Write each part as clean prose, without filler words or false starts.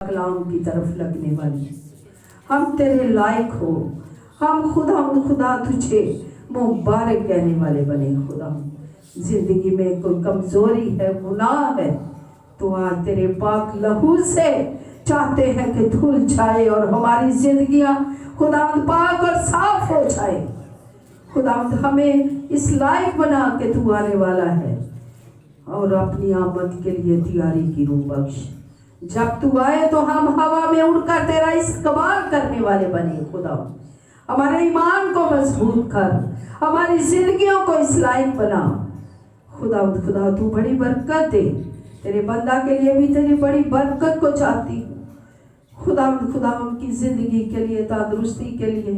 کلام کی طرف لگنے والی، ہم تیرے لائق ہو، ہم خدا تجھے مبارک کہنے والے بنے۔ خدا زندگی میں کوئی کمزوری ہے، گناہ ہے، تو آج تیرے پاک لہو سے چاہتے ہیں کہ دھل جائے اور ہماری زندگیاں خدا پاک اور صاف ہو جائے۔ خدا ہمیں اس لائق بنا کہ تو آنے والا ہے، اور اپنی آمد کے لیے تیاری کی روح بخش۔ جب تو آئے تو ہم ہوا میں اڑ کر تیرا استقبال کرنے والے بنے۔ خدا ہمارے ایمان کو مضبوط کر، ہماری زندگیوں کو اس لائق بنا۔ خدا تو بڑی برکت دے، تیرے بندہ کے لیے بھی تیری بڑی برکت کو چاہتی ہوں۔ خدا ان کی زندگی کے لیے، تندرستی کے لیے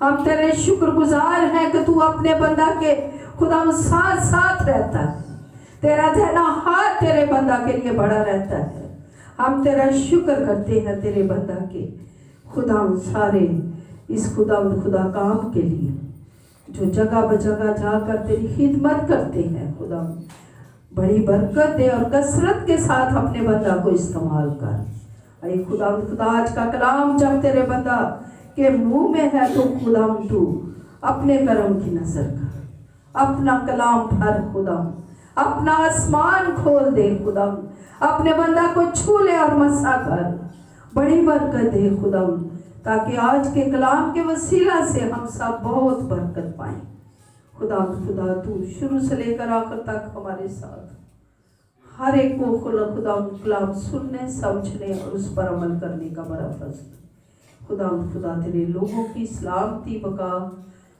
ہم تیرے شکر گزار ہیں کہ تو اپنے بندہ کے خدا ساتھ رہتا ہے، تیرا دہنا ہاتھ تیرے بندہ کے لیے بڑا رہتا ہے۔ ہم تیرا شکر کرتے ہیں تیرے بندہ کے خدا سارے اس خدا کام کے لیے جو جگہ بجگہ جا کر تیری خدمت کرتے ہیں۔ خدا بڑی برکت دے اور کثرت کے ساتھ اپنے بندہ کو استعمال کر۔ اے خدا آج کا کلام جب تیرے بندہ کے منہ میں ہے تو خدا تو اپنے کرم کی نظر کر، اپنا کلام بھر خدا، اپنا آسمان کھول دے خدا، اپنے بندہ کو چھو لے اور مسا کر، بڑی برکت دے خدا، تاکہ آج کے کلام کے وسیلہ سے ہم سب بہت برکت پائیں۔ خدا تو شروع سے لے کر آخر تک ہمارے ساتھ ہر ایک کو خدا کلام سننے، سمجھنے اور اس پر عمل کرنے کا بڑا فضل۔ خدا تیرے لوگوں کی سلامتی، بقا،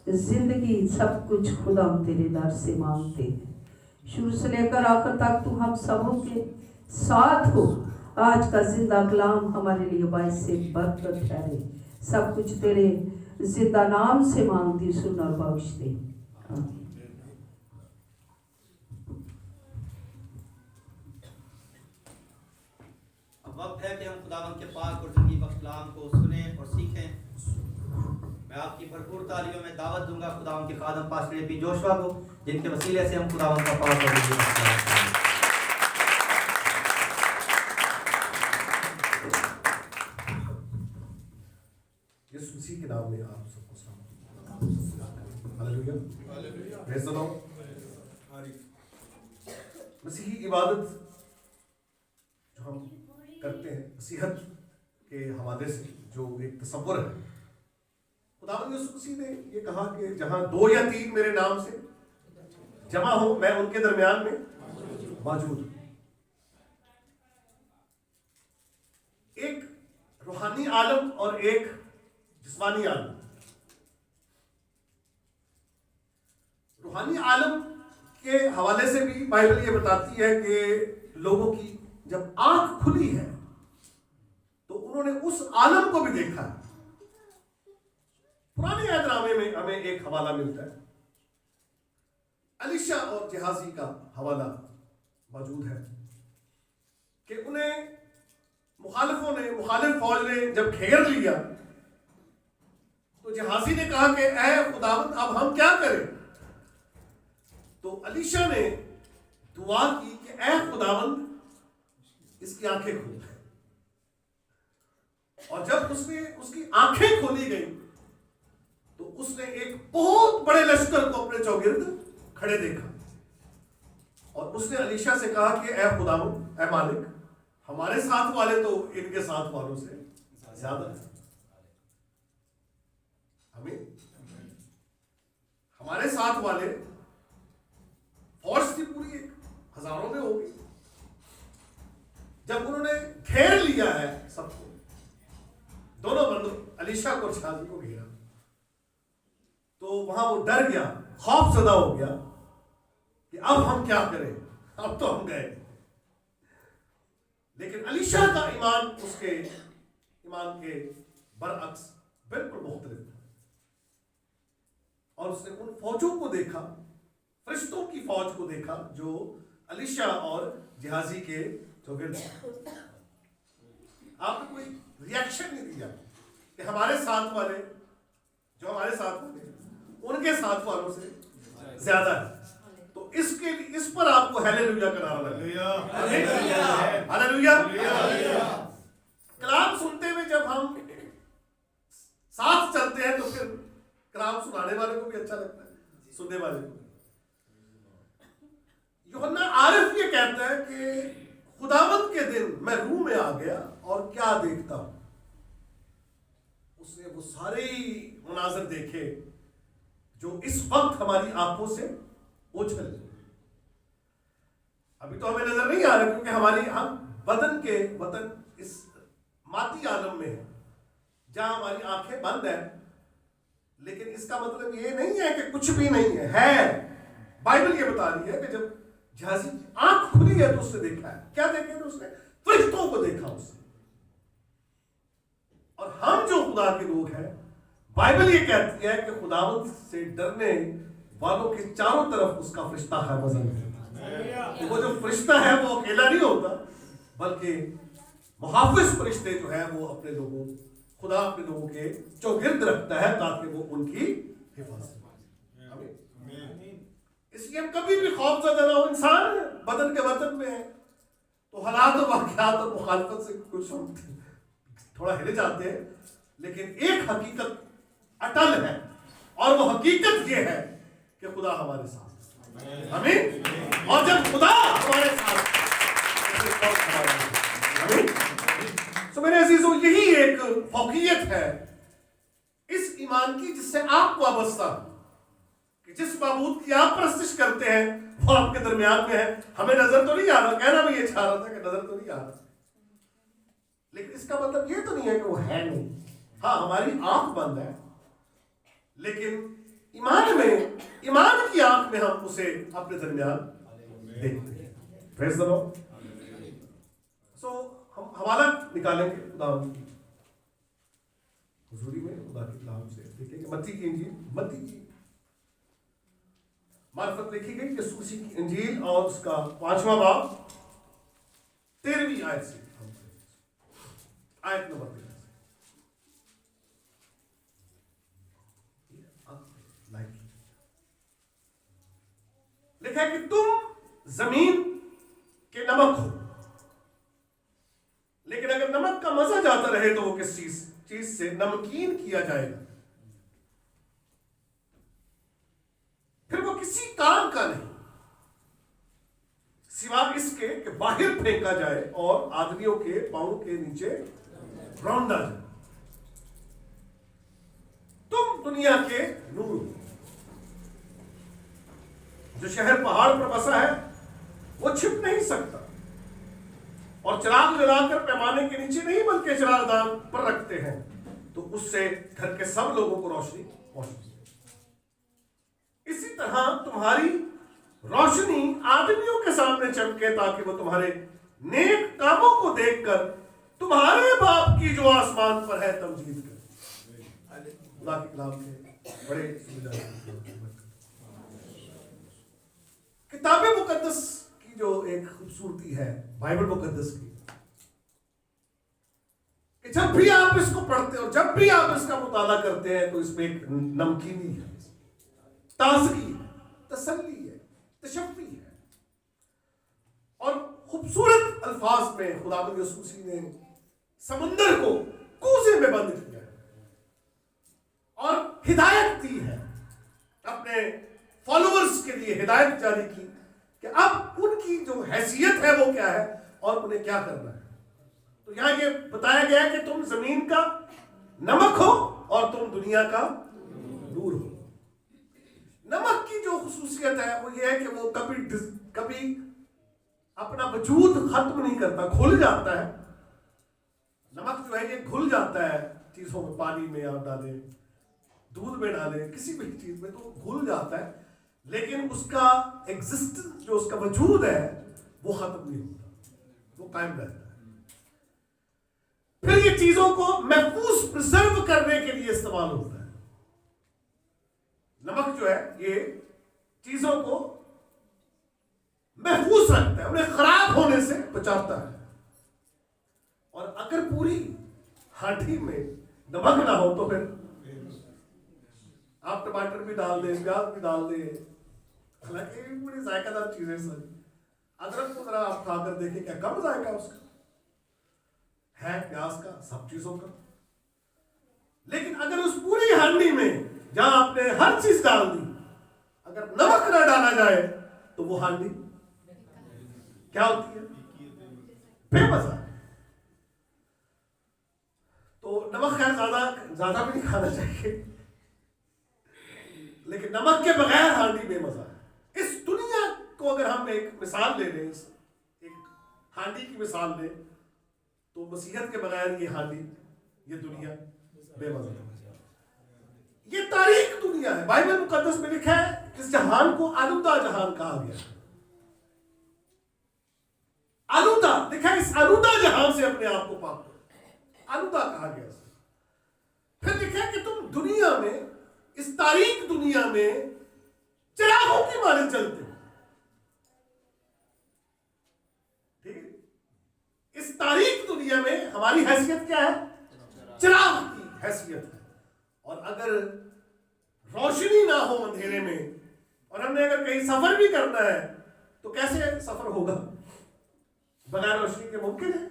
زندگی، سب کچھ خدا تیرے در سے مانگتے ہیں۔ شروع سے لے کر آخر تک تو ہم سبوں کے ساتھ ہو۔ آج کا زندہ کلام ہمارے لیے باعث سے برکت ہے، سب کچھ تیرے زندہ نام سے مانگتی، سن اور بخش دے۔ اب وقت ہے کہ ہم خداوند کے پاک اور زندگی بخش کلام کو سنیں اور سیکھیں۔ میں آپ کی بھرپور تعلیموں میں دعوت دوں گا خداوند کے خادم پاسٹر پی جوشوا کو، جن کے وسیلے سے ہم خداوند کا پاک اور زندگی بخش کلام سنیں۔ یسوع مسیح کے نام میں آپ سب کو سلام۔ ہاللیلویہ، پریز دی لارڈ۔ مسیحی عبادت جو ہم کرتے ہیں، مسیحت کے حوالے سے جو ایک تصور ہے، خداوند یسوع مسیح نے یہ کہا کہ جہاں 2 یا 3 میرے نام سے جمع ہو، میں ان کے درمیان میں موجود ہوں۔ ایک روحانی عالم اور ایک جسمانی عالم۔ روحانی عالم کے حوالے سے بھی بائبل یہ بتاتی ہے کہ لوگوں کی جب آنکھ کھلی ہے تو انہوں نے اس عالم کو بھی دیکھا ہے۔ پرانے عہد نامے میں ہمیں ایک حوالہ ملتا ہے، الیشا اور جہازی کا حوالہ موجود ہے کہ انہیں مخالف فوج نے جب گھیر لیا تو جہازی نے کہا کہ اے خداوند اب ہم کیا کریں؟ تو الیشا نے دعا کی کہ اے خداوند اس کی آنکھیں کھول دے، اور جب اس کی آنکھیں کھولی گئی تو اس نے ایک بہت بڑے لشکر کو اپنے چوگرد کھڑے دیکھا، اور اس نے الیشا سے کہا کہ اے خداوند، اے مالک، ہمارے ساتھ والے تو ان کے ساتھ والوں سے زیادہ ہیں۔ ہمارے ساتھ والے فوج تھی پوری، ہزاروں میں ہوگی۔ جب انہوں نے گھیر لیا ہے سب کو، دونوں بندوں الیشا کو اور جہازی کو گھیرا، تو وہاں وہ ڈر گیا، خوف زدہ ہو گیا کہ اب ہم کیا کریں، اب تو ہم گئے۔ لیکن الیشا کا ایمان اس کے ایمان کے برعکس بالکل مختلف تھا، اور اس نے ان فوجوں کو دیکھا، فرشتوں کی فوج کو دیکھا جو الیشا اور جہازی کے چوگرد۔ آپ نے کوئی ریاکشن نہیں دیا کہ ہمارے ساتھ والے جو ہمارے ساتھ والے ان کے ساتھ والوں سے زیادہ ہے۔ تو اس پر آپ کو ہیلیلویا کا نعرہ لگا۔ Hallelujah, hallelujah. सुनने वाले को। यूहन्ना आरिफ ये कहता है कि खुदावंद के दिन मैं रूह में आ गया और क्या देखता हूं। उसने वो सारे मनाजर देखे जो इस वक्त हमारी आंखों से ओझल है। अभी तो हमें नजर नहीं आ रहा क्योंकि हम बदन के वतन इस माती आलम में है जहां हमारी आंखें बंद है। लेकिन इसका मतलब ये नहीं है कि कुछ भी नहीं है। बाइबल ये बता रही है कि जब जहाजी की आंख खुली है तो उसने देखा है। क्या देखे थे उसने? फरिश्तों को देखा उसने। और हम जो खुदा के लोग हैं, बाइबल ये कहती है कि खुदावंद से डरने वालों के चारों तरफ उसका फरिश्ता है मज़न है। तो वो जो फरिश्ता है वो अकेला नहीं होता, बल्कि मुहाफिज फरिश्ते जो है वो अपने लोगों, खुदा अपने लोगों के चौगिर्द रखता है ताकि वो उनकी हिफाजत करे। इसलिए हम कभी भी खौफजदा ना हो। इंसान बदन के वतन में है तो हालात और वाक़यात और मुखालफत से कुछ हम थोड़ा हिले जाते हैं, लेकिन एक हकीकत अटल है और वो हकीकत ये है कि खुदा हमारे साथ है। आमीन। और जब खुदा हमारे साथ तो मेरे अजीजों यही एक फौकियत है इस ईमान की जिससे आप वाबस्ता कि जिस माबूद की आप परस्तिश करते हैं वो आपके दरमियान में है। हमें नजर तो नहीं आ रहा, कहना मैं ये चाह रहा था कि नजर तो नहीं आ रहा, लेकिन इसका मतलब ये तो नहीं है कि वो है नहीं। हाँ, हमारी आंख बंद है, लेकिन ईमान में, ईमान की आंख में हम उसे अपने दरमियान देखते हैं। Praise the Lord. सो हम हवाला निकालेंगे खुदा की हुजूरी में, खुदा के कलाम से। देखेंगे मत्ती की इंजील, मत्ती की मार्फत लिखी गई यीशु मसीह की इंजील और उसका 5वां बाब 13वीं आयत से हम आयत नंबर 13 लिखा है कि तुम जमीन के नमक हो, लेकिन अगर नमक का मजा जाता रहे तो वो किस चीज से नमकीन किया जाएगा, फिर वो किसी काम का नहीं सिवा इसके कि बाहर फेंका जाए और आदमियों के पांव के नीचे रौंदा जाए। तुम दुनिया के नूर हो। जो शहर पहाड़ पर बसा है वो छिप नहीं सकता और चिराग जलाकर पैमाने के नीचे नहीं बल्कि चिरागदान पर रखते हैं तो उससे घर के सब लोगों को रोशनी पहुंचती है। इसी तरह तुम्हारी रोशनी आदमियों के सामने चमके ताकि वो तुम्हारे नेक कामों को देखकर तुम्हारे बाप की जो आसमान पर है तमजीद करे। खुदा के कलाम के बड़े किताब मुकद्दस की जो एक खूबसूरती है बाइबल मुकद्दस की, कि जब भी आप इसको पढ़ते और जब भी आप इसका मुताला करते हैं तो इसमें एक नमकीनी है, ताजगी है, तसल्ली है, तशफ़ी है और खूबसूरत अल्फाज में खुदावंद यीशु मसीह ने समंदर को कूजे में बंद किया है और हिदायत दी है, अपने फॉलोअर्स के लिए हिदायत जारी की कि अब उनकी जो हैसियत है वो क्या है और उन्हें क्या करना है। तो यहां ये बताया गया है कि तुम जमीन का नमक हो और तुम दुनिया का नूर हो। नमक की जो खुसूसियत है वो ये है कि वो कभी अपना वजूद खत्म नहीं करता, घुल जाता है। नमक जो है ये घुल जाता है चीजों में, पानी में आप डालें, दूध में डालें, किसी भी चीज में तो घुल जाता है, लेकिन उसका एग्जिस्टेंस जो उसका वजूद है वो खत्म नहीं होता, वो कायम रहता है। फिर ये चीजों को महफूज प्रिजर्व करने के लिए इस्तेमाल होता है। नमक जो है ये चीजों को महफूज रखता है, उन्हें खराब होने से बचाता है। और अगर पूरी हांडी में नमक ना हो तो फिर आप टमाटर भी डाल दें, प्याज भी डाल दें, हालांकि बड़ी जायकादार चीजें सर। अदरक को जरा आप खाकर देखें, क्या कम जायका उसका है, प्याज का, सब चीजों का। लेकिन अगर उस पूरी हांडी में जहां आपने हर चीज डाल दी, अगर नमक ना डाला जाए तो वो हांडी क्या होती है? बेमजा। तो नमक खैर ज्यादा भी नहीं खाना चाहिए, लेकिन नमक के बगैर हांडी बेमजा है। इस दुनिया को अगर हम एक मिसाल ले लें, एक हांडी की मिसाल लें, तो मसीहत के बगैर ये हांडी, ये दुनिया बेमजा है। ये तारीख दुनिया है। बाइबल मुकद्दस में लिखा है इस जहान को आलूदा जहान कहा गया। आलूदा लिखा है, इस आलूदा जहान से अपने आप को पाक करो, आलूदा कहा गया। फिर लिखा है कि तुम दुनिया में, इस तारीख दुनिया में चिरागों की माने चलते हो। ठीक है, इस तारीख दुनिया में हमारी हैसियत क्या है? चिराग की हैसियत है। और अगर रोशनी ना हो अंधेरे में, और हमने अगर कहीं सफर भी करना है, तो कैसे सफर होगा? बगैर रोशनी के मुमकिन है?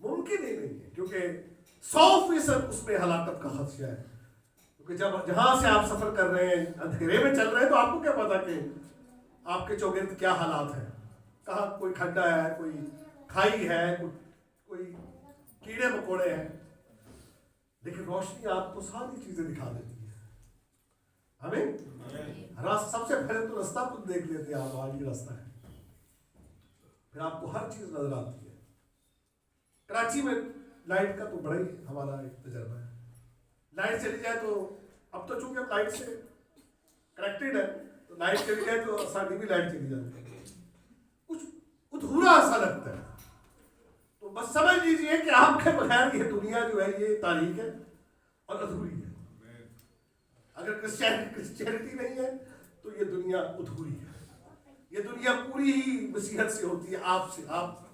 मुमकिन ही नहीं है, क्योंकि 100% उसमें हलाकत का खदशा है। क्योंकि जब जहां से आप सफर कर रहे हैं, अंधेरे में चल रहे हैं, तो आपको क्या पता कि आपके चौगिर्द क्या हालात हैं, कहाँ कोई खड्डा है, कोई खाई है, कोई कीड़े मकोड़े हैं। लेकिन रोशनी आपको सारी चीजें दिखा देती है। हमें सबसे पहले तो रास्ता खुद देख लेते हैं, आप आज ये रास्ता है, फिर आपको हर चीज नजर आती है। कराची में लाइट का तो बड़ा ही हमारा एक तजर्बा है। लाइट चली जाए तो, अब तो चूंकि हम लाइट से कनेक्टेड है, तो लाइट चली जाए तो साड़ी भी लाइट चली जाती है, कुछ अधूरा सा लगता है। तो बस समझ लीजिए कि आपके बगैर ये दुनिया जो है, ये तारीख है और अधूरी है। अगर क्रिश्चियनिटी नहीं है तो ये दुनिया अधूरी है। ये दुनिया पूरी ही मसीहत से होती है, आपसे। आप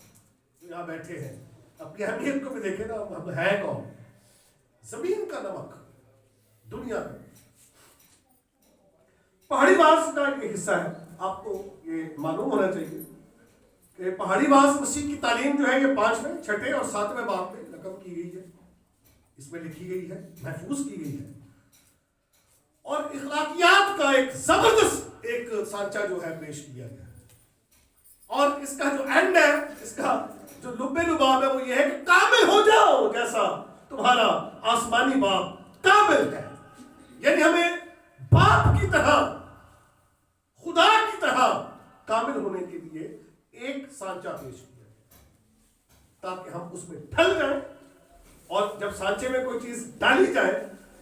यहाँ बैठे हैं, अपनी अहमियत को भी देखें ना, हम है कौन? जमीन का नमक दुनिया में। पहाड़ी वास का ये हिस्सा है, आपको ये मालूम होना चाहिए कि पहाड़ी वास मसीह की तालीम जो है, ये 5वें, 6ठे और 7वें बाब में नकल की गई है, इसमें लिखी गई है, महफूज की गई है। और इखलाकियात का एक जबरदस्त एक सांचा जो है पेश किया गया है। और इसका जो एंड है, इसका जो लुब्बे लुबाब है, वो ये है कि कामिल हो जाओ जैसा तुम्हारा आसमानी बाप कामिल है। यानी हमें बाप की तरह, खुदा की तरह कामिल होने के लिए एक सांचा पेश किया ताकि हम उसमें ढल जाएं। और जब सांचे में कोई चीज डाली जाए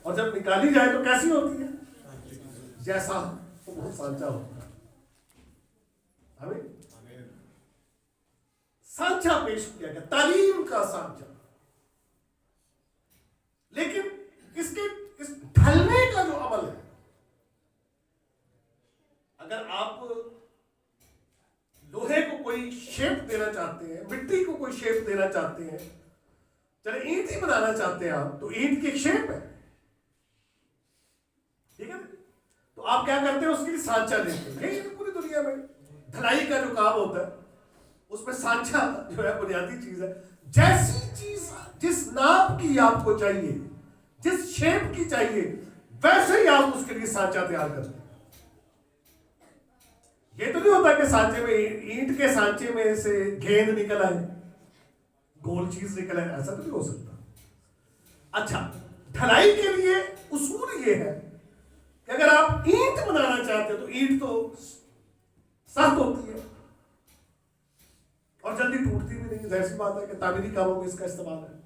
और जब निकाली जाए तो कैसी होती है? जैसा वो सांचा होता है। हमें सांचा पेश किया गया, तालीम का सांचा। लेकिन इस ढलने का जो अमल है, अगर आप लोहे को कोई शेप देना चाहते हैं, मिट्टी को कोई शेप देना चाहते हैं, चले ईंट ही बनाना चाहते हैं आप, तो ईंट की एक शेप है, ठीक है? तो आप क्या करते हैं? उसके लिए सांचा लेते हैं। यही पूरी दुनिया में ढलाई का जो काम होता है, उसमें सांचा जो है बुनियादी चीज है। जैसी चीज जिस नाप की आपको चाहिए, जिस शेप की चाहिए, वैसे ही आप उसके लिए सांचा तैयार करते हैं। ये तो नहीं होता कि सांचे में, ईंट के सांचे में से गेंद निकल आए, गोल चीज निकल आए, ऐसा तो नहीं हो सकता। अच्छा, ढलाई के लिए उसूल ये है कि अगर आप ईंट बनाना चाहते हो तो ईंट तो सख्त होती है और जल्दी टूटती भी नहीं, जाहिर सी बात है कि तामीरी कामों में इसका इस्तेमाल है।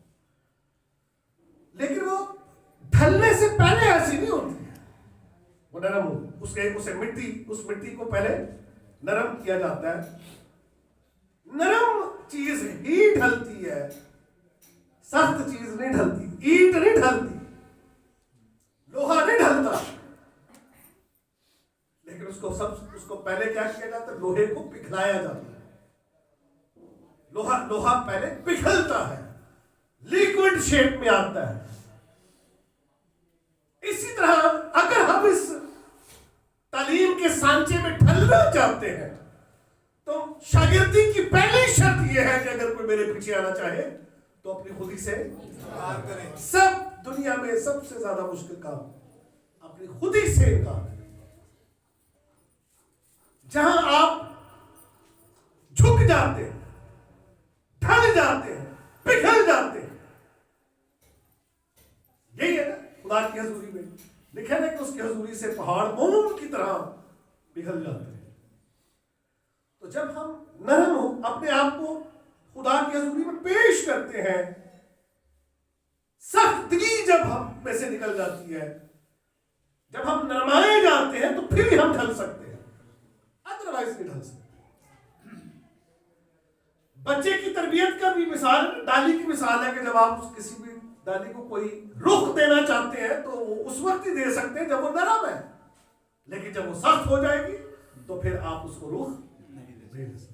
लेकिन वो ढलने से पहले ऐसी नहीं होती है, वो नरम हो, उस मिट्टी को पहले नरम किया जाता है। नरम चीज ही ढलती है, सख्त चीज नहीं ढलती। ईंट नहीं ढलती, लोहा नहीं ढलता, लेकिन उसको पहले क्या किया जाता है? लोहे को पिघलाया जाता है। लोहा पहले पिघलता है, लिक्विड शेप में आता है। इसी तरह अगर हम इस तालीम के सांचे में ढलना चाहते हैं, तो शागिर्दी की पहली शर्त यह है कि अगर कोई मेरे पीछे आना चाहे तो अपनी खुदी से इनकार करें। सब दुनिया में सबसे ज्यादा मुश्किल काम अपनी खुदी से इनकार करें। जहां आप झुक जाते हैं, ढल जाते हैं, पिघल जाते हैं। यही है ना खुदा की हजूरी में लिखा है कि उसकी हजूरी से पहाड़ मोम की तरह पिघल जाते हैं। तो जब हम नरम हो अपने आप को खुदा की हजूरी में पेश करते हैं, सख्त दिली जब हम में से निकल जाती है, जब हम नरमाए जाते हैं, तो फिर हम ढल सकते हैं, अदरवाइज नहीं ढल सकते। बच्चे की तरबियत का भी मिसाल डाली की मिसाल है कि जब आप किसी भी डाली को कोई रुख देना चाहते हैं तो वो उस वक्त ही दे सकते हैं जब वो नरम है, लेकिन जब वो सख्त हो जाएगी तो फिर आप उसको रुख नहीं दे सकते।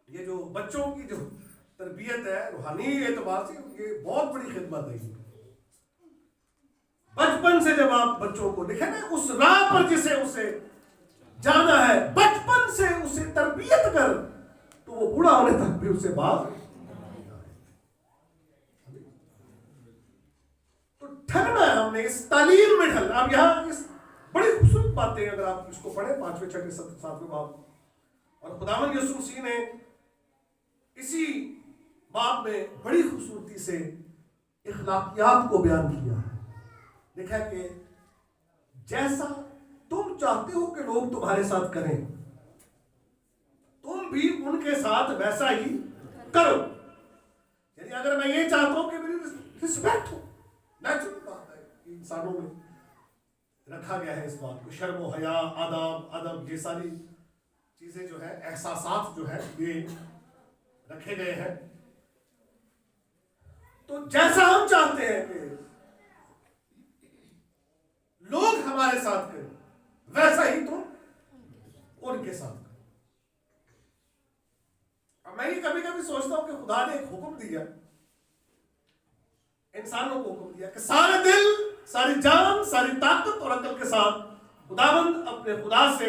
ये जो बच्चों की जो तरबियत है रूहानी एतबार से, ये बहुत बड़ी खिदमत है। बचपन से जब आप बच्चों को देखें ना, उस राह पर जिसे उसे जाना है, बचपन से उसे तरबियत कर, तो वो बूढ़ा होने तक भी उसे बात। तो ढलना है हमने, इस तालीम में ढलना। अब यहाँ इस बड़ी खूबसूरत बातें अगर आप इसको पढ़े 5वें 6वें 7वें बाब, और खुदावंद यीशु मसीह ने इसी बाब में बड़ी खूबसूरती से इखलाकियात को बयान किया है। लिखा है कि जैसा तुम चाहते हो कि लोग तुम्हारे साथ करें, तुम भी उनके साथ वैसा ही करो। यानी अगर मैं ये चाहता हूं कि मेरी रिस्पेक्ट हो, नेचुरल बात है कि इंसानों में रखा गया है इस बात को, शर्म व हया, आदाब अदब, ये सारी चीजें जो है, एहसासात जो है, ये रखे गए हैं। तो जैसा हम चाहते हैं कि लोग हमारे साथ करें, वैसा ही तुम उनके साथ करो। अब मैं ये कभी कभी सोचता हूं कि खुदा ने एक हुक्म दिया, इंसानों को हुक्म दिया कि सारे दिल, सारी जान, सारी ताकत और अकल के साथ खुदावंद अपने खुदा से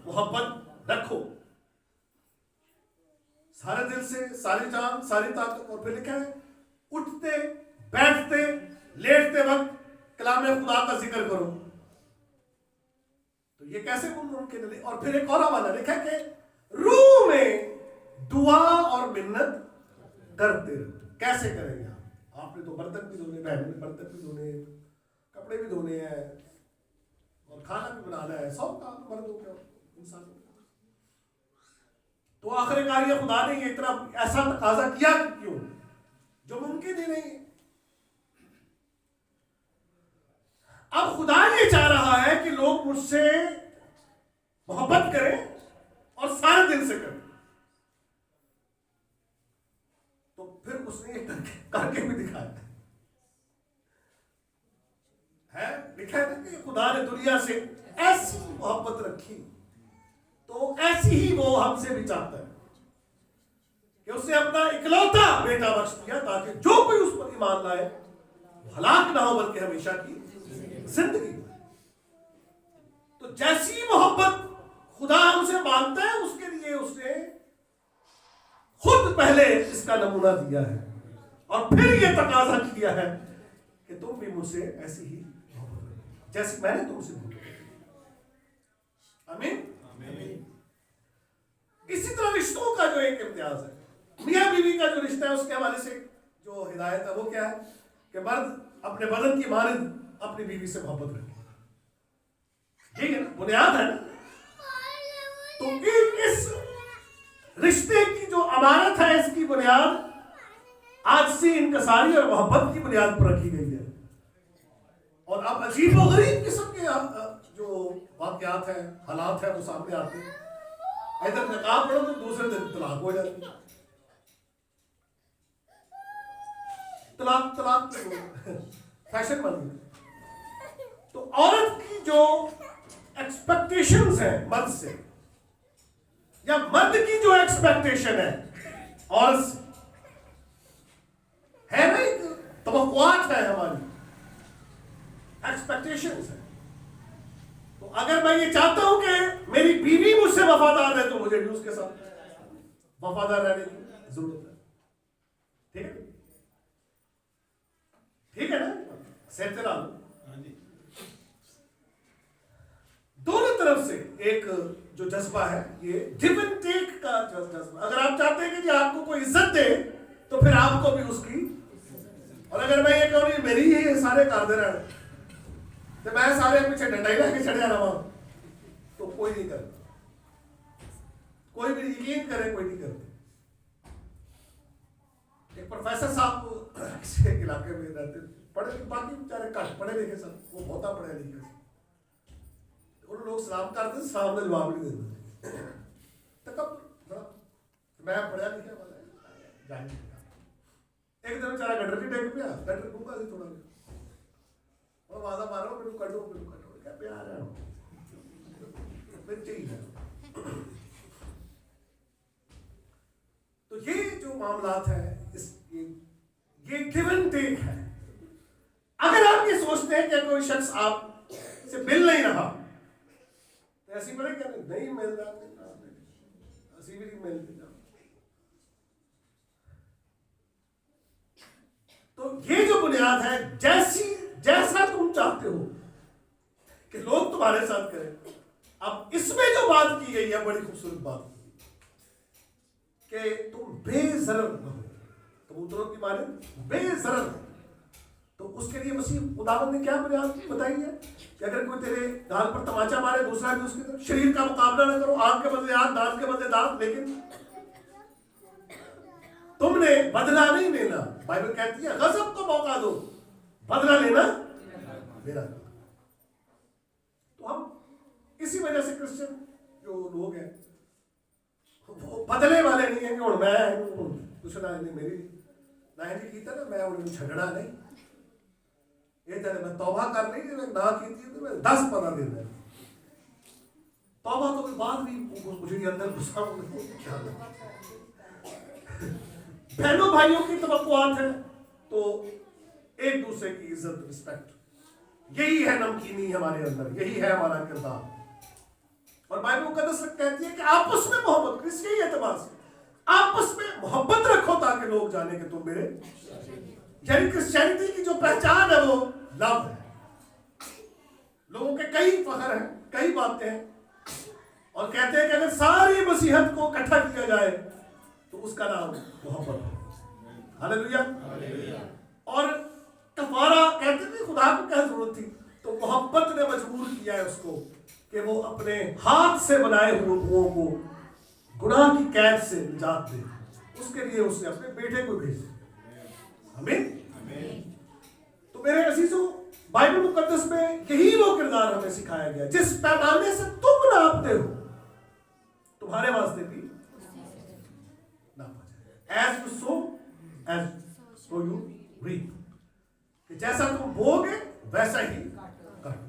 मोहब्बत रखो। सारे दिल से, सारी जान, सारी ताकत। और फिर लिखा है उठते बैठते लेटते वक्त कलाम खुदा का जिक्र करो। तो ये कैसे मुमकिन है? और फिर एक और हवाला लिखा है कि रूह में दुआ और मिन्नत करते रहो। कैसे करेंगे आप? आपने तो बर्तन भी धोने, बहन ने बर्तन भी धोने, कपड़े भी धोने हैं और खाना भी बनाना है, सब काम मर्दों के इंसान। तो आखिरकार ये खुदा ने ये इतना ऐसा तकाजा किया क्यों जो मुमकिन ही नहीं है? अब खुदा ये चाह रहा है कि लोग मुझसे मोहब्बत करें और सारे दिल से करें। तो फिर उसने ये करके भी दिखाया है। लिखा है ना कि खुदा ने दुनिया से ऐसी मोहब्बत रखी, तो ऐसी ही वो हमसे भी चाहता है कि उसने अपना इकलौता बेटा बख्श दिया ताकि जो कोई उस पर ईमान लाए वो हलाक ना हो बल्कि हमेशा की जिंदगी। तो जैसी मोहब्बत खुदा हमसे मांगता है, उसके लिए उसने खुद पहले इसका नमूना दिया है और फिर यह तकाजा किया है कि तुम भी मुझसे ऐसी ही जैसी मैंने तुमसे मोहब्बत की। आमीन। इसी तरह रिश्तों का जो एक इम्तियाज है, मियां बीवी का जो रिश्ता है, उसके हवाले से जो हिदायत है वो क्या है कि मर्द अपने बदन की मानद अपनी बीवी से मोहब्बत रखे। यही है ना, बुनियाद है ना। तो इस रिश्ते की जो अमानत है, इसकी बुनियाद आजसी, इनकसारी और मोहब्बत की बुनियाद पर रखी गई है। और अब अजीब व गरीब किस्म के जो वाकयात हैं, हालात हैं, वो सामने आते हैं। इधर नकाब पढ़ो तो दूसरे दिन तलाक हो जाती है। तलाक फैशन बन गया। तो औरत की जो एक्सपेक्टेशंस है मर्द से, या मर्द की जो एक्सपेक्टेशन है औरत से, है ना, एक तवक्कुआत है, हमारी एक्सपेक्टेशंस है। तो अगर मैं ये चाहता हूं कि मेरी बीवी मुझसे वफादार है, तो मुझे भी उसके साथ वफादार रहने की जरूरत है। ठीक है, ठीक है ना, सहते रहो। दोनों तरफ से जज्बा है ये गिव एंड टेक का जज्बा। अगर आप चाहते हैं कि जी आपको कोई इज्जत दे तो फिर आपको भी उसकी, और अगर मैं ये कहूँ मेरी ही सारे कर दे रहे तो मैं सारे पीछे डंडा ही लेके चढ़ जाना वहां, तो कोई नहीं करता, कोई भी यकीन करे कोई नहीं करता। एक प्रोफेसर साहब किसी एक इलाके में रहते, पढ़े बाकी बेचारे घट पढ़े लिखे सब, वो बहुत पढ़े लिखे, उन लोग सलाम करते सलाम का जवाब नहीं देते। तो कब मैं पढ़ा लिखा वाला है, एक दिन बेचारा गटर की टेक पे गटर घूमा सी थोड़ा और वादा मारो मेरे कटो क्या प्यार है बच्चे ही है। तो ये जो मामलात है इस ये गिव एंड टेक है। अगर आप ये सोचते हैं कि कोई शख्स आप से मिल नहीं रहा तो ऐसी बड़े क्या नहीं मिल रहा, ऐसी भी नहीं मिलती। तो ये जो बुनियाद है, जैसा तुम चाहते हो कि लोग तुम्हारे साथ करें। अब इसमें जो बात की गई है बड़ी खूबसूरत बात कि तुम बेज़रर रहो, कबूतरों की माने बेज़रर। तो उसके लिए मसीह खुदावंद ने क्या बुनियाद बताई है कि अगर कोई तेरे गाल पर तमाचा मारे दूसरा भी उसकी तरफ, शरीर का मुकाबला न करो, आंख के बदले आंख, दांत के बदले दांत, लेकिन तुमने बदला नहीं लेना। बाइबल कहती है गजब को मौका दो, बदला लेना मेरा। तो हम इसी वजह से क्रिश्चियन जो लोग हैं वो बदले वाले नहीं है कि हुण मैं कुछ ना मेरी ना ही कीता ना मैं उन्हें छड़ना नहीं, ये तेरे मैं तौबा कर ली मैं ना की थी तो मैं 10 पता दे दे तौबा तो बाद भी मुझे अंदर गुस्सा क्या बहनों भाइयों की तवक्कुआत है तो एक दूसरे की इज्जत रिस्पेक्ट, यही है नमकीनी हमारे अंदर, यही है हमारा किरदार। और बाइबल मुकद्दस कहती है कि आपस में मोहब्बत, किसके एतबार से आपस में मोहब्बत रखो ताकि लोग जाने कि तुम मेरे, यानी क्रिश्चियनिटी की जो पहचान है वो लव है। लोगों के कई फखर हैं, कई बातें हैं, और कहते हैं कि अगर सारी मसीहत को इकट्ठा किया जाए तो उसका नाम मोहब्बत है। हालेलुया। और कफारा कहते थे खुदा को क्या जरूरत थी, तो मोहब्बत ने मजबूर किया है उसको कि वो अपने हाथ से बनाए हुए लोगों को गुनाह की कैद से निजात दे। उसके लिए उसने अपने बेटे को भेजा। आमीन। तो मेरे अजीजों, बाइबल मुकद्दस में यही वो किरदार हमें सिखाया गया, जिस पैमाने से तुम नापते हो तुम्हारे वास्ते भी नापा जाए। As you sow, as so you reap। कि जैसा तुम बोगे वैसा ही करोगे।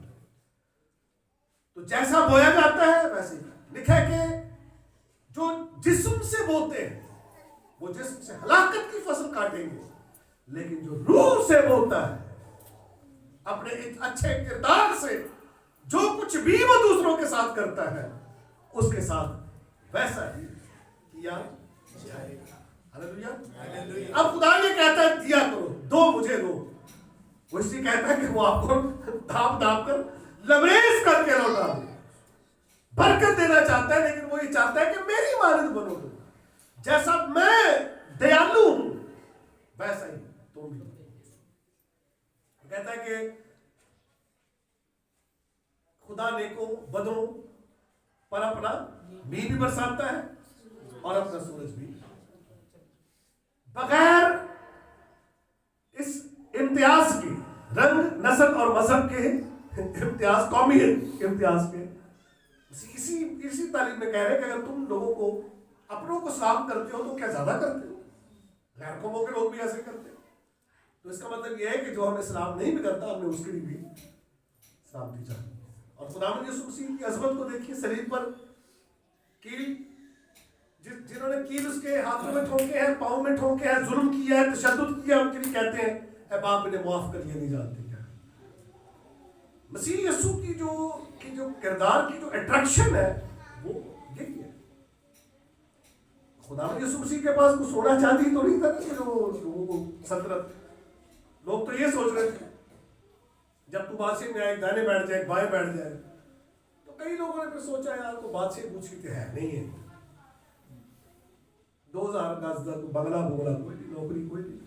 तो जैसा बोया जाता है वैसे ही लिखा है कि जो जिस्म से बोते हैं वो जिस्म से हलाकत की फसल काटेंगे, लेकिन जो रूह से बोता है अपने एक अच्छे किरदार से जो कुछ भी वो दूसरों के साथ करता है उसके साथ वैसा ही किया जाएगा। हालेलुया। अब खुदा ये कहता है दिया करो, दो मुझे दो। वो इसलिए कहता है कि वो आपको दाप दाप कर लबरेज करके लौटा दे, बरकत देना चाहता है, लेकिन वो ये चाहता है कि मेरी मानद बनो। जैसा मैं दयालु हूं वैसा ही तुम भी। कहता है कि खुदा नेकों बदों पर अपना मी भी बरसाता है और अपना सूरज भी, बगैर इस इम्तियाज के, रंग नस्ल और मजहब के इम्तियाज, कौमी इम्तियाज के। इसी तालीम में कह रहे हैं कि अगर तुम लोगों को अपनों को सलाम करते हो तो क्या ज्यादा करते हो, गैर कौमों के लोग भी ऐसे करते हैं। तो इसका मतलब यह है कि जो हमें सलाम नहीं भी करता हमने उसके लिए भी सलाम दी चाहिए। और खुदावंद यीशु मसीह की अज़मत को देखिए, शरीर पर कील, जिन्होंने कील उसके हाथों में ठोके हैं, पाँव में ठोके हैं, जुल्म किया है, तशद्दुद किया, उनके लिए कहते हैं ऐ बाप इन्हें माफ कर, ये नहीं जानते क्या। मसीह यीशु की जो किरदार की जो अट्रैक्शन है वो यही है। खुदावंद यीशु मसीह के पास कुछ सोना चांदी तो नहीं था कि जो लोगों को सल्तनत, लोग तो ये सोच रहे थे जब तू बादशाह में आए दाएं बैठ जाए बाएं बैठ जाए, तो कई लोगों ने फिर सोचा यार को बादशाह पूछी तो है नहीं है, 2000 गज का बंगला बोगला कोई नहीं, नौकरी कोई नहीं,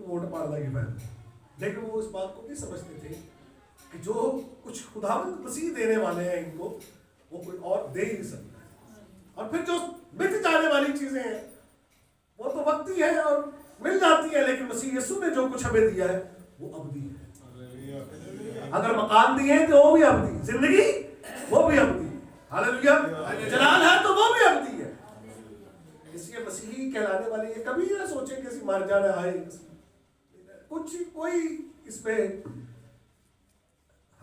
वोट पाड़ना की फायदा। लेकिन वो इस बात को नहीं समझते थे कि जो कुछ खुदावंद मसीह देने वाले हैं इनको, वो कोई और दे ही नहीं सकता है। और फिर जो मिट जाने वाली चीजें हैं वो तो वक्ती है और मिल जाती है, लेकिन मसीह यीशु ने जो कुछ हमें दिया है वो अबदी है। अगर मकान दिए तो वो भी अबदी, जिंदगी वो भी अबदी, हालेलुया, जलाल है तो वो भी अबदी है। इसलिए मसीही कहलाने वाले ये कभी ना सोचे कि मर जाना है, कुछ कोई इसमें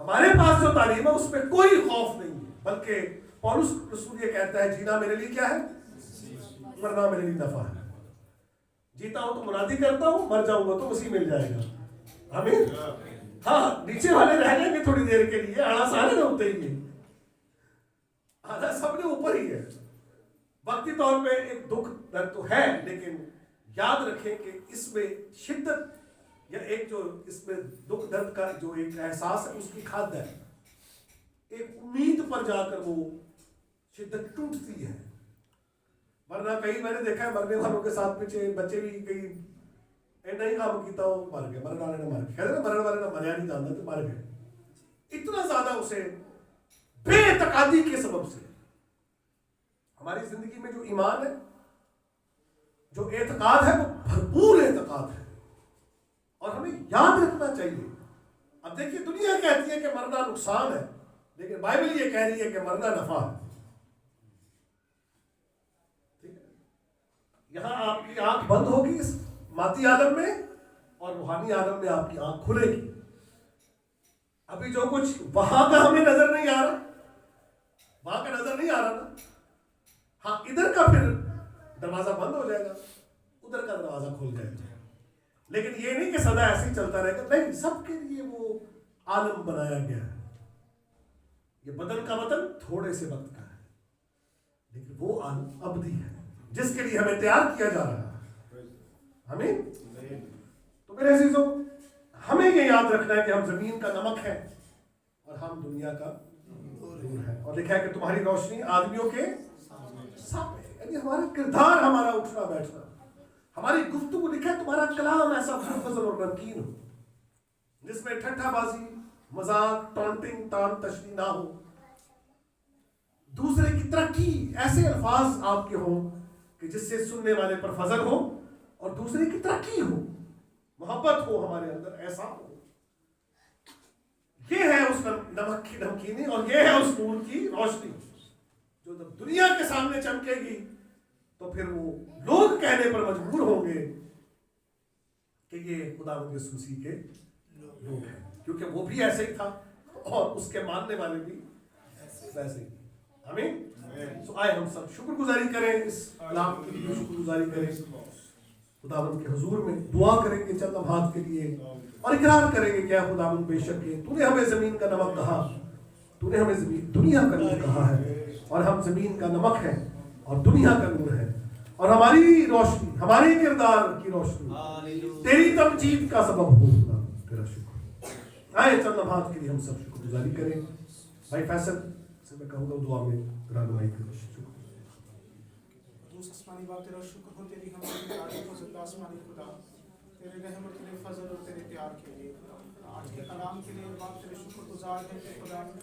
हमारे पास जो तालीम है उसमें कोई खौफ नहीं है, बल्कि पौलुस रसूल ये कहता है जीना मेरे लिए क्या है, मरना मेरे लिए नफा है। जीता हूं तो मुनादी करता हूं, मर जाऊंगा तो मसीह मिल जाएगा। आमीन। हाँ, नीचे वाले रह जाएंगे थोड़ी देर के लिए, आना सारे ना होते ही, आना सबने ऊपर ही है। वक्ती तौर पे एक दुख दर्द तो है, लेकिन याद रखें कि इसमें शिद्दत या एक जो इसमें दुख दर्द का जो एक एहसास है उसकी खाद है, एक उम्मीद पर जाकर वो शिद्दत टूटती है। वरना कई मैंने देखा है मरने वालों के साथ पीछे बच्चे भी कई नहीं काम किया हो मर गए, मरने वाले ने मर गए, कहते मरने वाले ने मरिया नहीं जानता तो मर गए। इतना ज्यादा उसे बेतकादी के सबब से हमारी जिंदगी में जो ईमान है, जो एतकाद है, वो भरपूर एतकाद है और हमें याद रखना चाहिए। अब देखिए दुनिया कहती है कि मरना नुकसान है, लेकिन बाइबल ये कह रही है कि मरना नफा है। ठीक है, यहां आपकी आंख बंद होगी इस मादी आलम में और रूहानी आलम में आपकी आंख खुलेगी। अभी जो कुछ वहां का हमें नजर नहीं आ रहा, वहां का नजर नहीं आ रहा ना, हाँ इधर का फिर दरवाजा बंद हो जाएगा, उधर का दरवाजा खुल जाएगा। लेकिन ये नहीं कि सदा ऐसे ही चलता रहेगा, नहीं, सबके लिए वो आलम बनाया गया है। ये बदन का वतन थोड़े से वक्त का है, लेकिन वो आलम अबदी है जिसके लिए हमें तैयार किया जा रहा है। आमीन। तो मेरे अजीजों, हमें ये याद रखना है कि हम जमीन का नमक है और हम दुनिया का नूर है। और लिखा है कि तुम्हारी रोशनी आदमियों के सामने, यानी हमारा किरदार, हमारा उठना बैठना, हमारी गुफ्तगू, लिखा है तुम्हारा कलाम ऐसा फजल और नमकीन हो जिसमें ठट्ठाबाजी, मजाक, टॉन्टिंग, तान तशनी ना हो, दूसरे की तरक्की, ऐसे अल्फाज आपके हों कि जिससे सुनने वाले पर फजल हो और दूसरे की तरक्की हो, मोहब्बत हो हमारे अंदर, ऐसा हो। ये है उस नमक की नमकीनी और ये है उस नूर की रोशनी जो जब दुनिया के सामने चमकेगी तो फिर वो लोग कहने पर मजबूर होंगे कि ये खुदावंद यीशु मसीह के लोग हैं, क्योंकि वो भी ऐसे ही था और उसके मानने वाले भी वैसे ही। आमीन। तो आए हम सब शुक्रगुजारी करें, इस कलाम के लिए शुक्रगुजारी करें, खुदावंद के हुजूर में दुआ करेंगे चंद लम्हात के लिए और इकरार करेंगे क्या खुदावंद बेशक है तूने हमें जमीन का नमक कहा, तूने हमें जमीन दुनिया का नूर कहा है और हम जमीन का नमक है और दुनिया का नूर है और हमारी रोशनी, हमारे किरदार की रोशनी तेरी तमजीद का सबब हो। तेरा शुक्र। आए चंद लम्हात के लिए हम सब शुक्रगुजारी करें। भाई फैसल से मैं कहूँगा दुआ में रहनुमाई करें। आसमानी बाप तेरा शुक्र हो तेरी हमारी तारीफ हो सकता आसमानी खुदा, तेरे रहमत, तेरे फजल और तेरे प्यार के लिए। आज के कलाम के लिए बाप तेरे शुक्रगुजार हैं खुदा।